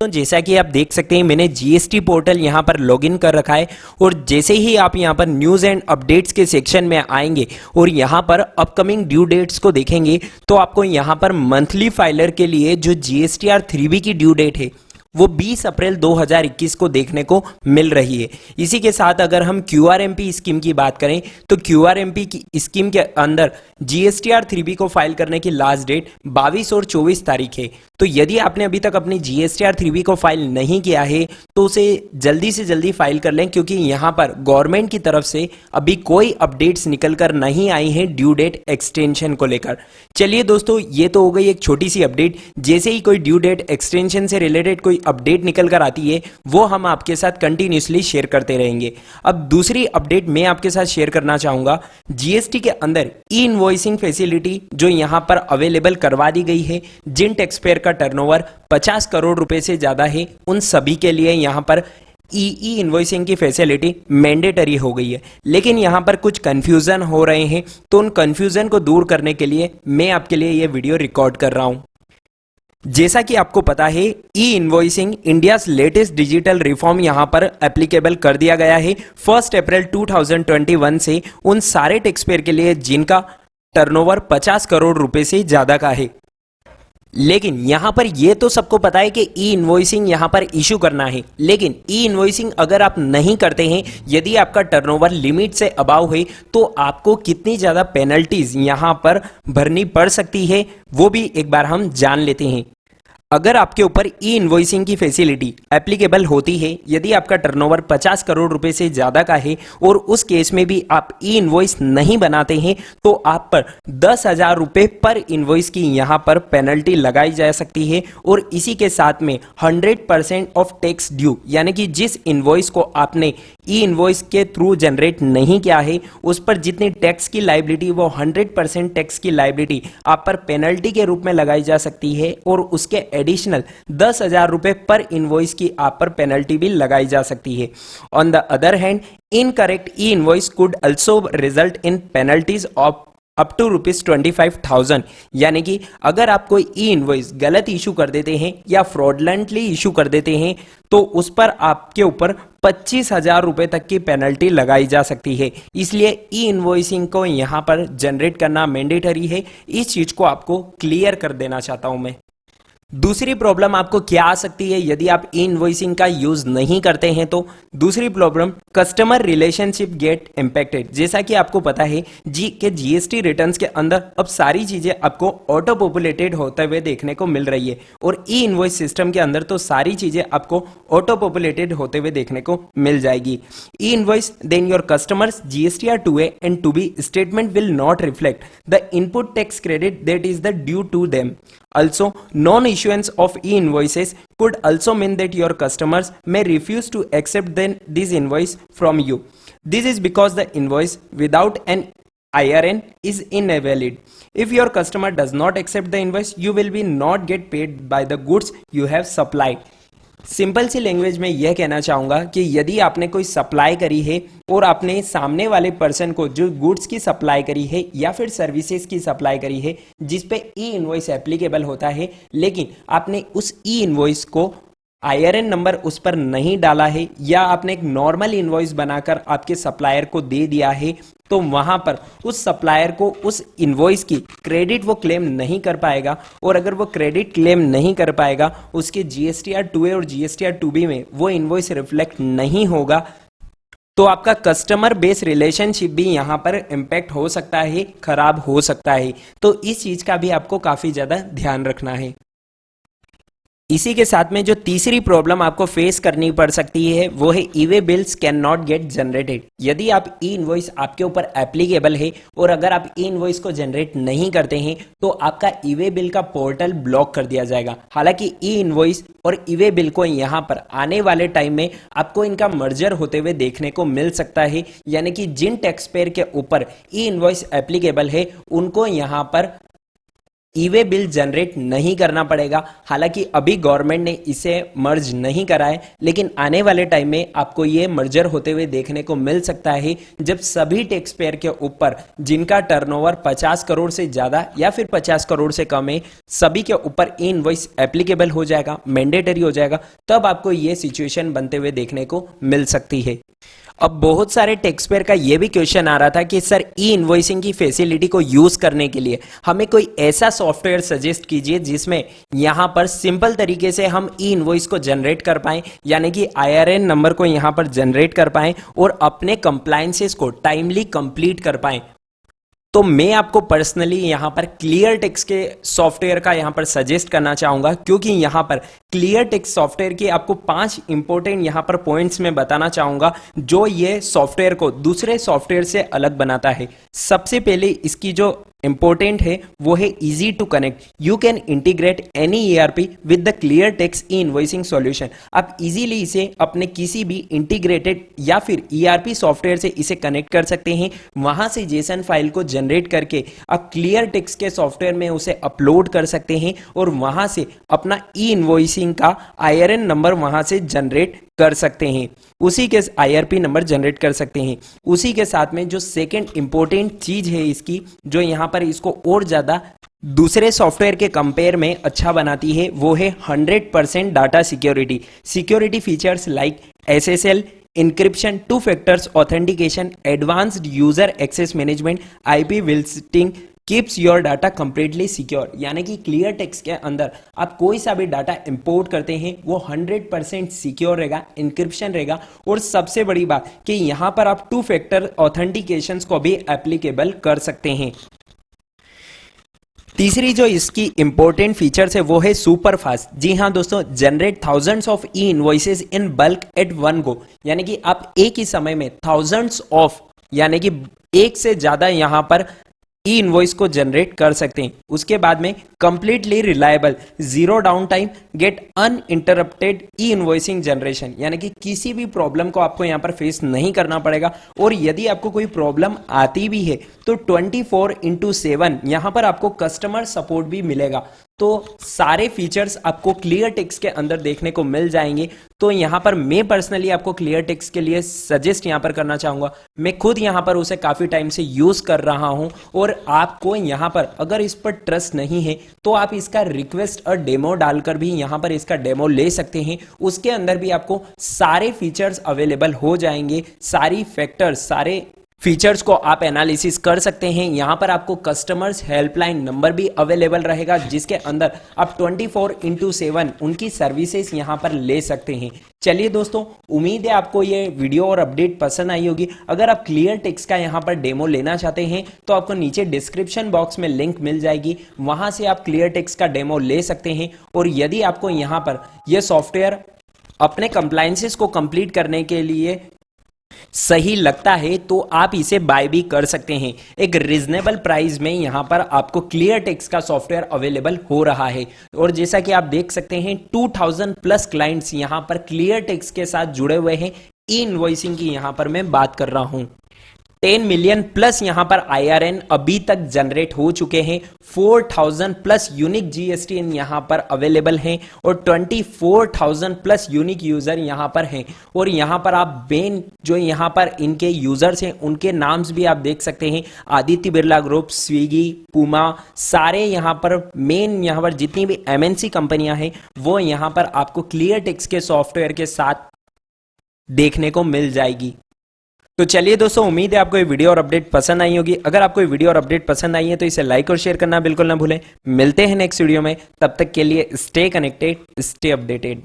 तो जैसा कि आप देख सकते हैं मैंने जीएसटी पोर्टल यहाँ पर लॉगिन कर रखा है और जैसे ही आप यहाँ पर न्यूज़ एंड अपडेट्स के सेक्शन में आएंगे और यहाँ पर अपकमिंग ड्यू डेट्स को देखेंगे तो आपको यहाँ पर मंथली फाइलर के लिए जो जीएसटीआर 3B की ड्यू डेट है वो 20 अप्रैल 2021 को देखने को मिल रही है। इसी के साथ अगर हम क्यूआरएमपी स्कीम की बात करें तो क्यूआरएमपी की स्कीम के अंदर जीएसटीआर 3B को फाइल करने की लास्ट डेट 22 और 24 तारीख है। तो यदि आपने अभी तक अपनी जीएसटीआर 3B को फाइल नहीं किया है तो उसे जल्दी से जल्दी फाइल कर लें, क्योंकि यहाँ पर गवर्नमेंट की तरफ से अभी कोई अपडेट्स निकल कर नहीं आई हैं ड्यू डेट एक्सटेंशन को लेकर। चलिए दोस्तों, ये तो हो गई एक छोटी सी अपडेट। जैसे ही कोई ड्यू डेट एक्सटेंशन से रिलेटेड कोई अपडेट निकल कर आती है वो हम आपके साथ कंटिन्यूसली शेयर करते रहेंगे। अब दूसरी अपडेट मैं आपके साथ शेयर करना चाहूंगा। जीएसटी के अंदर ई इनवॉइसिंग फैसिलिटी जो यहां पर अवेलेबल करवा दी गई है, जिन टैक्स पेयर का टर्नओवर 50 करोड़ रुपए से ज्यादा है उन सभी के लिए यहां पर ई इनवॉइसिंग की फैसिलिटी मैंडेटरी हो गई है। लेकिन यहां पर कुछ कंफ्यूजन हो रहे हैं, तो उन कंफ्यूजन को दूर करने के लिए मैं आपके लिए यह वीडियो रिकॉर्ड कर रहा हूं। जैसा कि आपको पता है, e invoicing India latest digital reform यहां पर एप्लीकेबल कर दिया गया है 1 अप्रैल 2021 से उन सारे टैक्स पेयर के लिए जिनका टर्नओवर 50 करोड़ रुपए से ज्यादा का है। लेकिन यहां पर यह तो सबको पता है कि ई इनवॉइसिंग यहां पर इशू करना है, लेकिन ई इनवॉइसिंग अगर आप नहीं करते हैं, यदि आपका टर्नओवर लिमिट से अबाव है तो आपको कितनी ज्यादा पेनल्टीज यहां पर भरनी पड़ सकती है वो भी एक बार हम जान लेते हैं। अगर आपके ऊपर ई इनवॉइसिंग की फैसिलिटी एप्लीकेबल होती है, यदि आपका टर्नओवर 50 करोड़ रुपए से ज्यादा का है और उस केस में भी आप ई इनवॉइस नहीं बनाते हैं तो आप पर 10,000 रुपए पर इनवॉइस की यहां पर पेनल्टी लगाई जा सकती है। और इसी के साथ में 100% ऑफ टैक्स ड्यू, यानी कि जिस इनवॉइस को आपने ई इनवॉइस के थ्रू जनरेट नहीं किया है उस पर जितनी टैक्स की लाइबिलिटी वो 100% टैक्स की लाइबिलिटी आप पर पेनल्टी के रूप में लगाई जा सकती है और उसके एडिशनल 10,000 रुपए पर इनवॉइस की आप पर पेनल्टी भी लगाई जा सकती है। On the other hand, incorrect e invoice could also result in penalties of up to ₹25,000। यानी कि अगर आप कोई ई इनवॉइस गलत इशू कर देते हैं या फ्रॉडलेंटली इशू कर देते हैं तो उस पर आपके ऊपर 25,000 रुपए तक की पेनल्टी लगाई जा सकती है। इसलिए ई इनवॉइसिंग को यहां पर जनरेट करना मैंडेटरी है। इस चीज को आपको क्लियर कर देना चाहता हूं मैं। दूसरी प्रॉब्लम आपको क्या आ सकती है यदि आप ई इनवॉइसिंग का यूज नहीं करते हैं तो दूसरी problem, customer relationship gate impacted. जैसा कि आपको पता है कि जीएसटी रिटर्न्स के अंदर अब सारी चीजें आपको ऑटो पॉपुलेटेड होते हुए देखने को मिल रही है और ई इनवॉइस सिस्टम के अंदर तो सारी चीजें आपको ऑटो पॉपुलेटेड होते हुए देखने को मिल जाएगी। E invoice then your customers GSTR 2A and 2B statement will not reflect the input tax credit that is the due to them. Also, non-issuance of e-invoices could also mean that your customers may refuse to accept this invoice from you. This is because the invoice without an IRN is invalid. If your customer does not accept the invoice, you will be not get paid by the goods you have supplied. Simple सी language में यह कहना चाहूंगा कि यदि आपने कोई supply करी है और आपने सामने वाले पर्सन को जो गुड्स की सप्लाई करी है या फिर सर्विसेज की सप्लाई करी है जिस पे ई इनवॉइस एप्लीकेबल होता है, लेकिन आपने उस ई इनवॉइस को IRN नंबर उस पर नहीं डाला है या आपने एक नॉर्मल इनवॉइस बनाकर आपके सप्लायर को दे दिया है, तो वहां पर उस सप्लायर को उस इनवॉइस की क्रेडिट वो क्लेम नहीं कर पाएगा। और अगर वो क्रेडिट क्लेम नहीं कर पाएगा उसके जीएसटीआर 2A और जीएसटीआर 2B में वो इनवॉइस रिफ्लेक्ट नहीं होगा, तो आपका कस्टमर बेस रिलेशनशिप भी यहां पर इंपैक्ट हो सकता है, खराब हो सकता है। तो इस चीज का भी आपको काफी ज्यादा ध्यान रखना है। इसी के साथ में जो तीसरी प्रॉब्लम आपको फेस करनी पड़ सकती है वो है e-way bills can not gate generated. यदि आप ई इनवॉइस आपके ऊपर एप्लीकेबल है और अगर आप ई इनवॉइस को जनरेट नहीं करते हैं तो आपका ई-वे बिल का पोर्टल ब्लॉक कर दिया जाएगा। हालांकि ई इनवॉइस और ई-वे बिल को यहाँ पर आने वाले टाइम में आपको इनका मर्जर होते हुए देखने को मिल सकता है, यानी कि जिन टैक्स पेयर के ऊपर ई इनवॉइस एप्लीकेबल है उनको यहाँ पर ई वे बिल जनरेट नहीं करना पड़ेगा। हालांकि अभी गवर्नमेंट ने इसे मर्ज नहीं करा है, लेकिन आने वाले टाइम में आपको ये मर्जर होते हुए देखने को मिल सकता है, जब सभी टैक्स पेयर के ऊपर जिनका टर्नओवर 50 करोड़ से ज्यादा या फिर 50 करोड़ से कम है, सभी के ऊपर ई इनवॉइस एप्लीकेबल हो जाएगा, मैंडेटरी हो जाएगा, तब आपको ये सिचुएशन बनते हुए देखने को मिल सकती है। अब बहुत सारे टैक्स पेयर का ये भी क्वेश्चन आ रहा था कि सर ई इनवॉइसिंग की फैसिलिटी को यूज करने के लिए हमें कोई ऐसा सॉफ्टवेयर सजेस्ट कीजिए जिसमें यहां पर सिंपल तरीके से हम ई इनवॉइस को जनरेट कर पाएं, यानी कि आईआरएन नंबर को यहां पर जनरेट कर पाएं और अपने कंप्लायंसेस को टाइमली कंप्लीट कर पाएं। तो मैं आपको पर्सनली यहां पर क्लियर टेक्स्ट के सॉफ्टवेयर का यहां पर सजेस्ट करना चाहूंगा, क्योंकि यहां पर क्लियर टेक्स्ट सॉफ्टवेयर की आपको 5 इंपॉर्टेंट यहां पर पॉइंट्स में बताना चाहूंगा जो ये सॉफ्टवेयर को दूसरे सॉफ्टवेयर से अलग बनाता है। सबसे पहले इसकी जो इंपॉर्टेंट है वो है easy to connect. You can integrate any ERP with the clear text e invoicing solution. आप इजीली इसे अपने किसी भी इंटीग्रेटेड या फिर ईआरपी सॉफ्टवेयर से इसे कनेक्ट कर सकते हैं। वहां से जेसन फाइल को जनरेट करके आप क्लियर टेक्स्ट के सॉफ्टवेयर में उसे अपलोड कर सकते हैं और वहां से अपना ई इनवॉइसिंग का आईआरएन नंबर वहां से जनरेट कर सकते हैं, उसी के आईआरपी नंबर जनरेट कर सकते हैं। उसी के साथ में जो सेकंड इंपॉर्टेंट चीज है इसकी, जो यहां पर इसको और ज्यादा दूसरे सॉफ्टवेयर के कंपेयर में अच्छा बनाती है, वो है 100% data security. Security features like SSL, encryption, two factors authentication, advanced user access management, IP visiting keeps your data completely secure. यानी कि क्लियर टेक्स्ट के अंदर आप कोई सा भी डाटा इंपोर्ट करते हैं वो 100% सिक्योर रहेगा, इंक्रिप्शन रहेगा, और सबसे बड़ी बात कि यहां पर आप 2 फैक्टर ऑथेंटिकेशन को भी एप्लीकेबल कर सकते हैं। तीसरी जो इसकी इंपॉर्टेंट फीचर्स है वो है सुपर फास्ट। जी हाँ दोस्तों, generate thousands of e invoices in bulk at one go. यानी कि आप एक ही समय में थाउजेंड्स ऑफ, यानी कि एक से ज्यादा यहां पर ई इनवॉइस को जनरेट कर सकते हैं। उसके बाद में completely reliable, zero down time, get uninterrupted e invoicing generation. यानी कि किसी भी प्रॉब्लम को आपको यहां पर फेस नहीं करना पड़ेगा, और यदि आपको कोई प्रॉब्लम आती भी है तो 24/7 यहां पर आपको कस्टमर सपोर्ट भी मिलेगा। तो सारे फीचर्स आपको क्लियर टेक्स्ट के अंदर देखने को मिल जाएंगे। तो यहां पर मैं पर्सनली आपको क्लियर टेक्स्ट के लिए सजेस्ट यहां पर करना चाहूंगा। मैं खुद यहां पर उसे काफी टाइम से यूज कर रहा हूं, और आपको यहां पर अगर इस पर ट्रस्ट नहीं है तो आप इसका रिक्वेस्ट और डेमो डालकर भी यहां पर इसका डेमो ले सकते हैं। उसके अंदर भी आपको सारे फीचर्स अवेलेबल हो जाएंगे, सारी फैक्टर्स, सारे फीचर्स को आप एनालिसिस कर सकते हैं। यहां पर आपको कस्टमर्स हेल्पलाइन नंबर भी अवेलेबल रहेगा, जिसके अंदर आप 24/7 उनकी सर्विसेज यहां पर ले सकते हैं। चलिए दोस्तों, उम्मीद है आपको ये वीडियो और अपडेट पसंद आई होगी। अगर आप क्लियर टेक्स्ट का यहां पर डेमो लेना चाहते हैं तो आपको नीचे डिस्क्रिप्शन बॉक्स में लिंक मिल जाएगी, वहां से आप क्लियर टेक्स्ट का डेमो ले सकते हैं। और यदि आपको यहां पर यह सॉफ्टवेयर अपने कंप्लायंसेस को कंप्लीट करने के लिए सही लगता है तो आप इसे बाय भी कर सकते हैं। एक रीजनेबल प्राइस में यहां पर आपको क्लियर टेक्स्ट का सॉफ्टवेयर अवेलेबल हो रहा है, और जैसा कि आप देख सकते हैं 2000 प्लस क्लाइंट्स यहां पर क्लियर टेक्स्ट के साथ जुड़े हुए हैं। ई इनवॉइसिंग की यहां पर मैं बात कर रहा हूं। 10 मिलियन प्लस यहां पर आईआरएन अभी तक जनरेट हो चुके हैं। 4000 प्लस यूनिक जीएसटी यहां पर अवेलेबल हैं, और 24,000 प्लस यूनिक यूजर यहां पर हैं। और यहां पर आप मेन जो यहां पर इनके यूजर्स हैं उनके नाम्स भी आप देख सकते हैं। आदित्य बिरला ग्रुप, स्विगी, पुमा, सारे यहां पर मेन यहां पर जितनी भी एमएनसी कंपनियां हैं वो यहां पर आपको क्लियर टेक्स्ट के सॉफ्टवेयर के साथ देखने को मिल जाएगी। तो चलिए दोस्तों, उम्मीद है आपको ये वीडियो और अपडेट पसंद आई होगी। अगर आपको ये वीडियो और अपडेट पसंद आई है तो इसे लाइक और शेयर करना बिल्कुल ना भूलें। मिलते हैं नेक्स्ट वीडियो में, तब तक के लिए स्टे कनेक्टेड, स्टे अपडेटेड।